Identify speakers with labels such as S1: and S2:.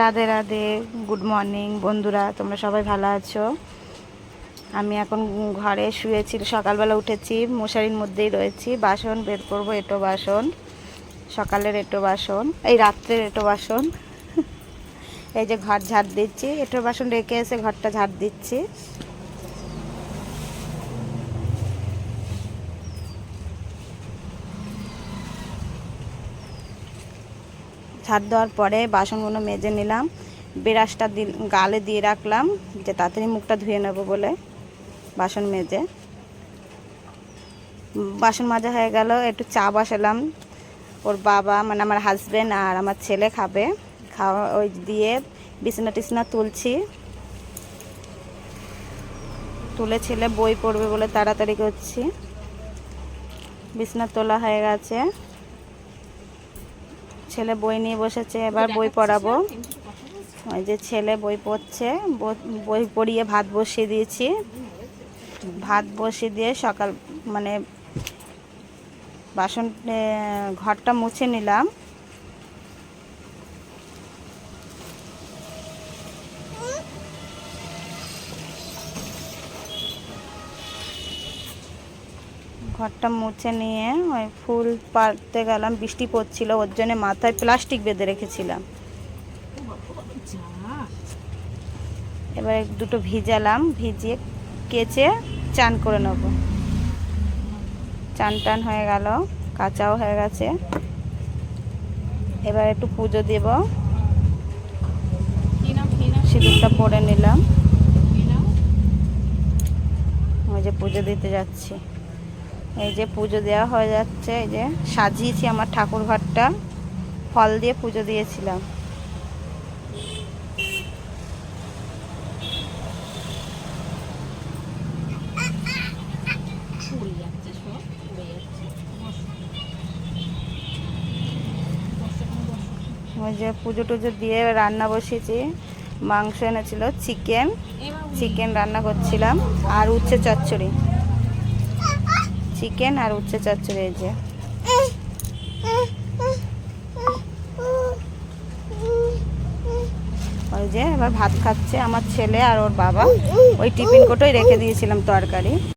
S1: Radhe Radhe, good morning বন্ধুরা, তোমরা সবাই ভালো আছো? আমি এখন ঘরে শুয়েছি, সকালবেলা উঠেছি, মশারির মধ্যেই রয়েছি। বাসন বের করবো, এঁটো বাসন, সকালের এঁটো বাসন, এই রাত্রের এঁটো বাসন। এই যে ঘর ঝাড় দিচ্ছি, এঁটো বাসন রেখে এসে ঘরটা ঝাড় দিচ্ছি। ঝাড় দেওয়ার পরে বাসনগুলো মেজে নিলাম, ব্রাশটা গালে দিয়ে রাখলাম যে তাড়াতাড়ি মুখটা ধুয়ে নেবো বলে। বাসন মেজে বাসন মাজা হয়ে গেল, একটু চা বসালাম। ওর বাবা মানে আমার হাজব্যান্ড আর আমার ছেলে খাবে, খাওয়া ওই দিয়ে বিছানা টিছনা তুলছি। তুলে ছেলে বই পড়বে বলে তাড়াতাড়ি করছি। বিছানা তোলা হয়ে গেছে, ছেলে বই নিয়ে বসেছে, এবার বই পড়াবো। ওই যে ছেলে বই পড়ছে, বই পড়িয়ে ভাত বসিয়ে দিয়েছি। ভাত বসিয়ে দিয়ে সকাল মানে বাসন ঘরটা মুছে নিলাম। ঘরটা মুছে নিয়ে ওই ফুল পাড়তে গেলাম, বৃষ্টি পড়ছিল, ওর জন্য মাথায় প্লাস্টিক বেঁধে রেখেছিলাম। এবার দুটো ভিজালাম, ভিজিয়ে কেচে চান করে নেব। চান টান হয়ে গেল, কাঁচাও হয়ে গেছে। এবার একটু পুজো দেব, সিঁদুরটা পরে নিলাম। ওই যে পুজো দিতে যাচ্ছি, এই যে পুজো দেওয়া হয়ে যাচ্ছে। এই যে সাজিয়েছি আমার ঠাকুর ঘরটা, ফল দিয়ে পুজো দিয়েছিলাম। ওই যে পুজো টুজো দিয়ে রান্না বসিয়েছি। মাংস এনেছিল, চিকেন রান্না করছিলাম, আর উচ্ছে চচ্চড়ি। চিকেন আর উচ্ছে চচ্চড়ি। এই যে ওই যে এবার ভাত খাচ্ছে আমার ছেলে আর ওর বাবা। ওই টিফিন কোটোই রেখে দিয়েছিলাম তরকারি।